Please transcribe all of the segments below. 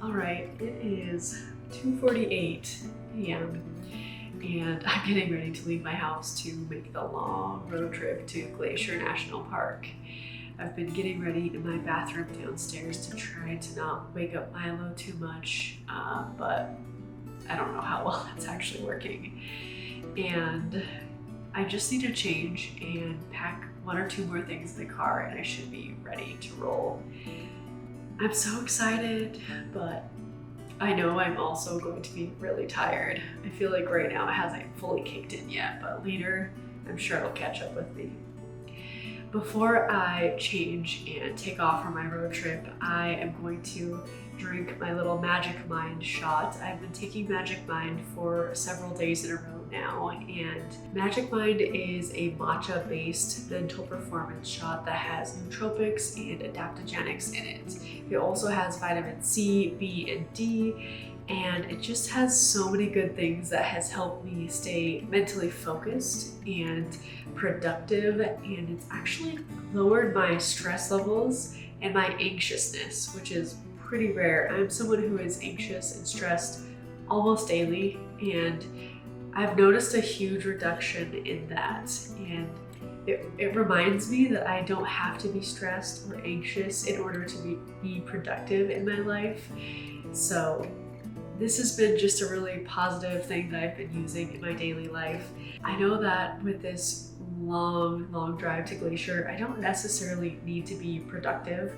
All right, it is 2:48 a.m. and I'm getting ready to leave my house to make the long road trip to Glacier National Park. I've been getting ready in my bathroom downstairs to try to not wake up Milo too much, but I don't know how well that's actually working. And I just need to change and pack 1 or 2 more things in the car and I should be ready to roll. I'm so excited, but I know I'm also going to be really tired. I feel like right now it hasn't fully kicked in yet, but later I'm sure it'll catch up with me. Before I change and take off for my road trip, I am going to drink my little Magic Mind shot. I've been taking Magic Mind for several days in a row now, and Magic Mind is a matcha-based mental performance shot that has nootropics and adaptogenics in it. It also has vitamin C, B, and D, and it just has so many good things that has helped me stay mentally focused and productive, and it's actually lowered my stress levels and my anxiousness, which is pretty rare. I'm someone who is anxious and stressed almost daily, and I've noticed a huge reduction in that, and it reminds me that I don't have to be stressed or anxious in order to be productive in my life. So this has been just a really positive thing that I've been using in my daily life. I know that with this long drive to Glacier, I don't necessarily need to be productive,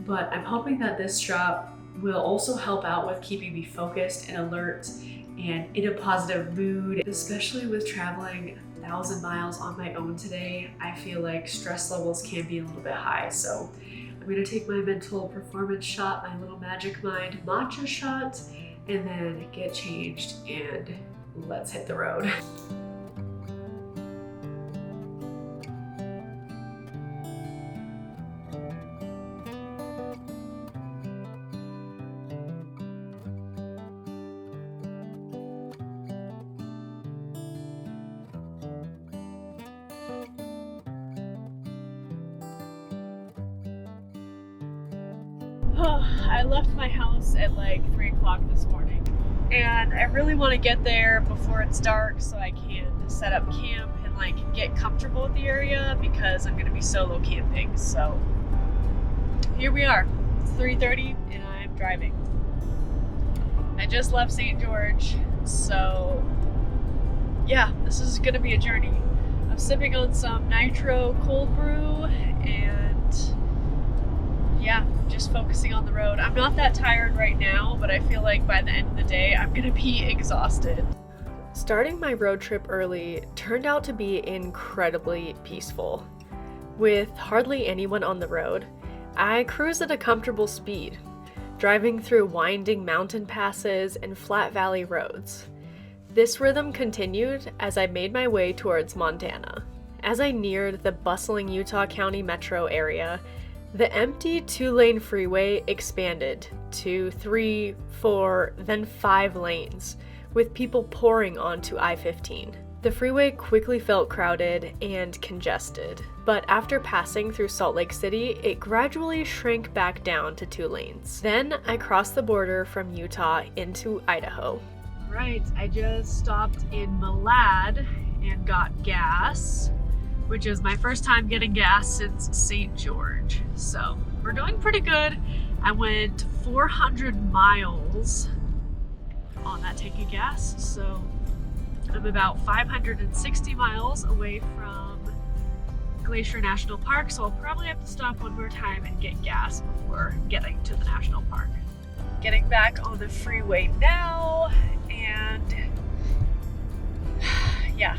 but I'm hoping that this shot will also help out with keeping me focused and alert and in a positive mood, especially with traveling 1,000 miles on my own today. I feel like stress levels can be a little bit high, so I'm gonna take my mental performance shot, my little Magic Mind matcha shot, and then get changed and let's hit the road. I left my house at like 3 o'clock this morning, and I really want to get there before it's dark so I can set up camp and like get comfortable with the area because I'm going to be solo camping. So here we are. It's 3:30 and I'm driving. I just left St. George, so yeah, this is going to be a journey. I'm sipping on some nitro cold brew and yeah, just focusing on the road. I'm not that tired right now, but I feel like by the end of the day, I'm gonna be exhausted. Starting my road trip early turned out to be incredibly peaceful. With hardly anyone on the road, I cruised at a comfortable speed, driving through winding mountain passes and flat valley roads. This rhythm continued as I made my way towards Montana. As I neared the bustling Utah County metro area, the empty 2-lane freeway expanded to 3, 4, then 5 lanes, with people pouring onto I-15. The freeway quickly felt crowded and congested, but after passing through Salt Lake City, it gradually shrank back down to 2 lanes. Then I crossed the border from Utah into Idaho. Right, I just stopped in Malad and got gas, which is my first time getting gas since St. George. So we're doing pretty good. I went 400 miles on that tank of gas. So I'm about 560 miles away from Glacier National Park. So I'll probably have to stop one more time and get gas before getting to the national park. Getting back on the freeway now, and yeah.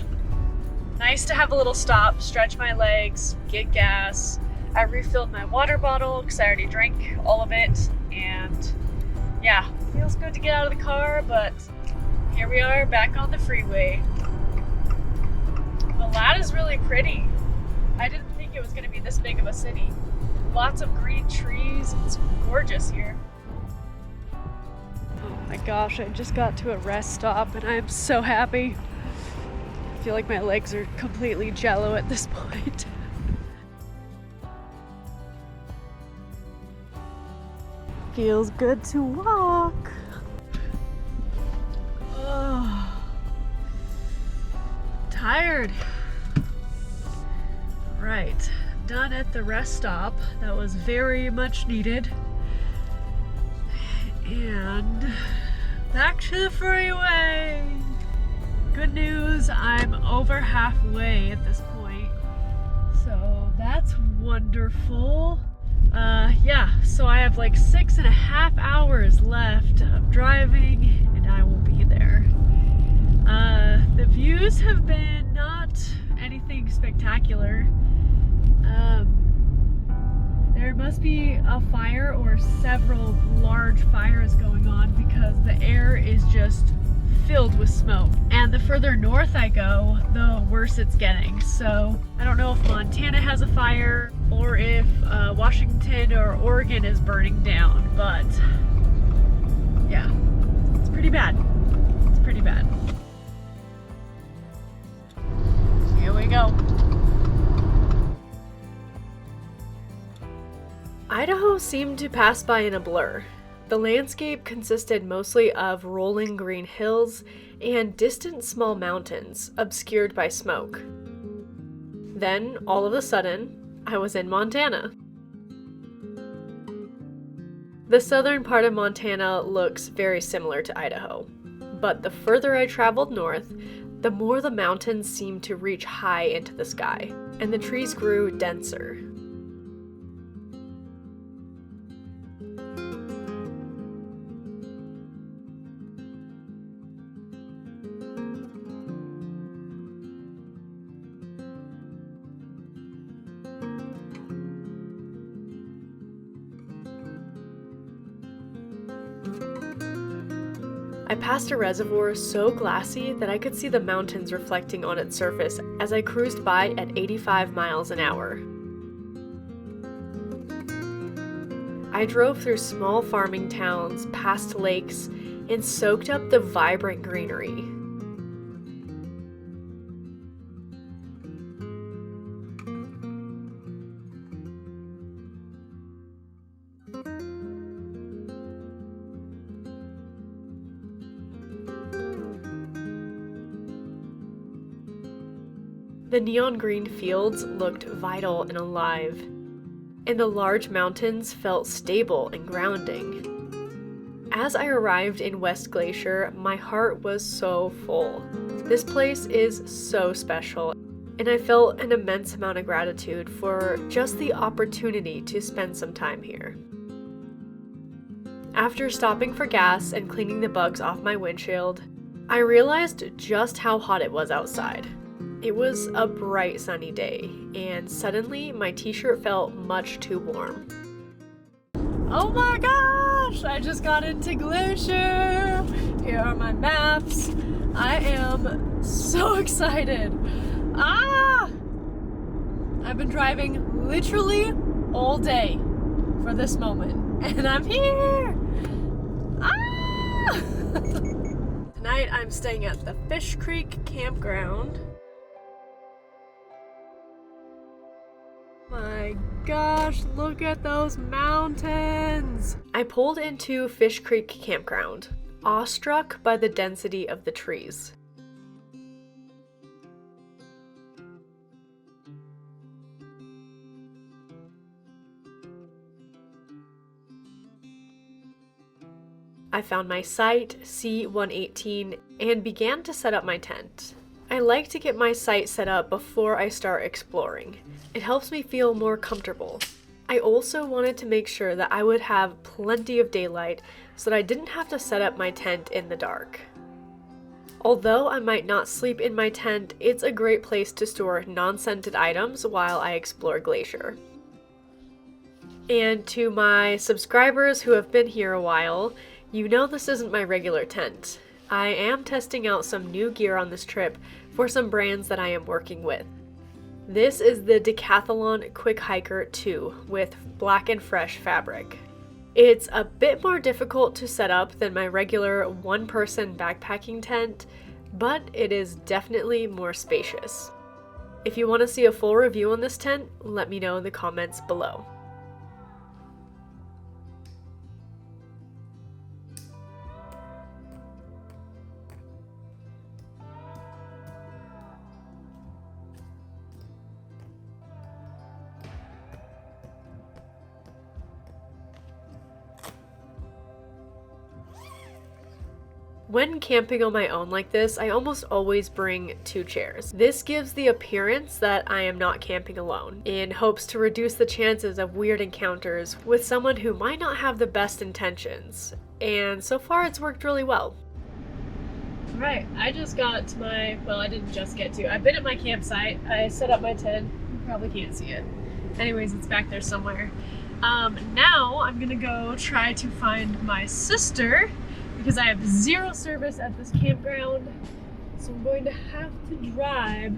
Nice to have a little stop, stretch my legs, get gas, I refilled my water bottle because I already drank all of it, and yeah, feels good to get out of the car, but here we are back on the freeway. The lad is really pretty. I didn't think it was going to be this big of a city. Lots of green trees. It's gorgeous here. Oh my gosh, I just got to a rest stop and I am so happy. I feel like my legs are completely jello at this point. Feels good to walk. Oh, tired. Right, done at the rest stop. That was very much needed. And back to the freeway. Good news, I'm over halfway at this point. So that's wonderful. Yeah, so I have like 6.5 hours left of driving and I will be there. The views have been not anything spectacular. There must be a fire or several large fires going on because the air is just filled with smoke. And the further north I go, the worse it's getting. So I don't know if Montana has a fire or if Washington or Oregon is burning down, but yeah, it's pretty bad. It's pretty bad. Here we go. Idaho seemed to pass by in a blur. The landscape consisted mostly of rolling green hills and distant small mountains obscured by smoke. Then, all of a sudden, I was in Montana. The southern part of Montana looks very similar to Idaho, but the further I traveled north, the more the mountains seemed to reach high into the sky, and the trees grew denser. I passed a reservoir so glassy that I could see the mountains reflecting on its surface as I cruised by at 85 miles an hour. I drove through small farming towns, past lakes, and soaked up the vibrant greenery. The neon green fields looked vital and alive, and the large mountains felt stable and grounding. As I arrived in West Glacier, my heart was so full. This place is so special, and I felt an immense amount of gratitude for just the opportunity to spend some time here. After stopping for gas and cleaning the bugs off my windshield, I realized just how hot it was outside. It was a bright sunny day, and suddenly my t-shirt felt much too warm. Oh my gosh! I just got into Glacier! Here are my maps. I am so excited! I've been driving literally all day for this moment, and I'm here! Tonight I'm staying at the Fish Creek Campground. My gosh, look at those mountains! I pulled into Fish Creek Campground, awestruck by the density of the trees. I found my site, C118, and began to set up my tent. I like to get my site set up before I start exploring. It helps me feel more comfortable. I also wanted to make sure that I would have plenty of daylight so that I didn't have to set up my tent in the dark. Although I might not sleep in my tent, it's a great place to store non-scented items while I explore Glacier. And to my subscribers who have been here a while, you know this isn't my regular tent. I am testing out some new gear on this trip for some brands that I am working with. This is the Decathlon Quick Hiker 2 with black and fresh fabric. It's a bit more difficult to set up than my regular one-person backpacking tent, but it is definitely more spacious. If you want to see a full review on this tent, let me know in the comments below. When camping on my own like this, I almost always bring 2 chairs. This gives the appearance that I am not camping alone, in hopes to reduce the chances of weird encounters with someone who might not have the best intentions. And so far it's worked really well. Right, I just got to my, well, I didn't just get to, I've been at my campsite. I set up my tent. You probably can't see it. Anyways, it's back there somewhere. Now I'm gonna go try to find my sister, because I have 0 service at this campground, so I'm going to have to drive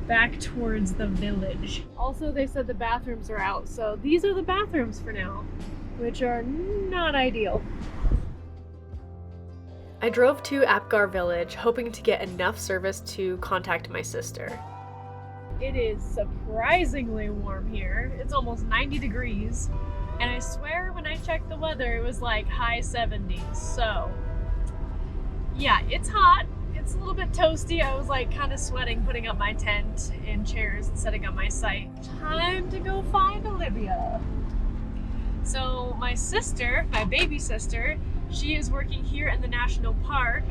back towards the village. Also, they said the bathrooms are out, so these are the bathrooms for now, which are not ideal. I drove to Apgar Village hoping to get enough service to contact my sister. It is surprisingly warm here. It's almost 90 degrees. And I swear when I checked the weather, it was like high 70s. So yeah, it's hot. It's a little bit toasty. I was like kind of sweating putting up my tent in chairs and setting up my site. Time to go find Olivia. So my sister, my baby sister, she is working here in the national park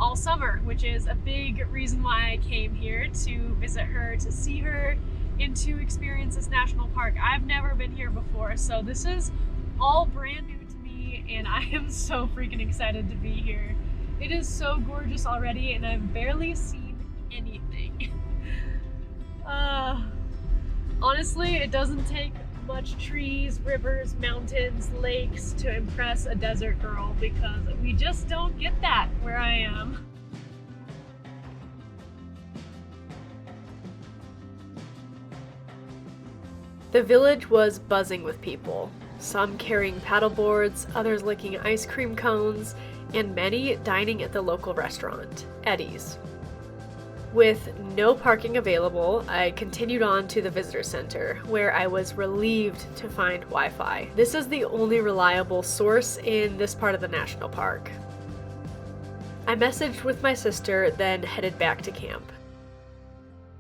all summer, which is a big reason why I came here to visit her, to see her, and to experience this national park. I've never been here before, so this is all brand new to me, and I am so freaking excited to be here. It is so gorgeous already, and I've barely seen anything. Honestly, it doesn't take much trees, rivers, mountains, lakes to impress a desert girl, because we just don't get that where I am. The village was buzzing with people, some carrying paddleboards, others licking ice cream cones, and many dining at the local restaurant, Eddie's. With no parking available, I continued on to the visitor center, where I was relieved to find Wi-Fi. This is the only reliable source in this part of the national park. I messaged with my sister, then headed back to camp.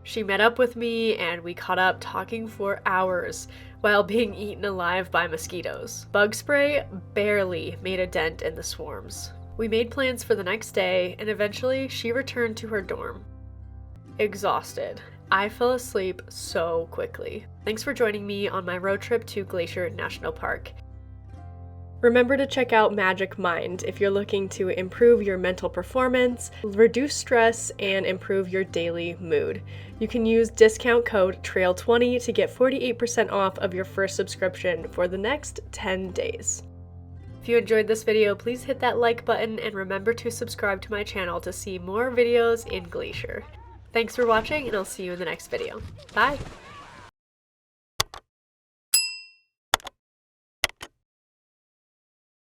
She met up with me and we caught up talking for hours while being eaten alive by mosquitoes. Bug spray barely made a dent in the swarms. We made plans for the next day and eventually she returned to her dorm. Exhausted. I fell asleep so quickly. Thanks for joining me on my road trip to Glacier National Park. Remember to check out Magic Mind if you're looking to improve your mental performance, reduce stress, and improve your daily mood. You can use discount code TRAIL20 to get 48% off of your first subscription for the next 10 days. If you enjoyed this video, please hit that like button and remember to subscribe to my channel to see more videos in Glacier. Thanks for watching, and I'll see you in the next video. Bye!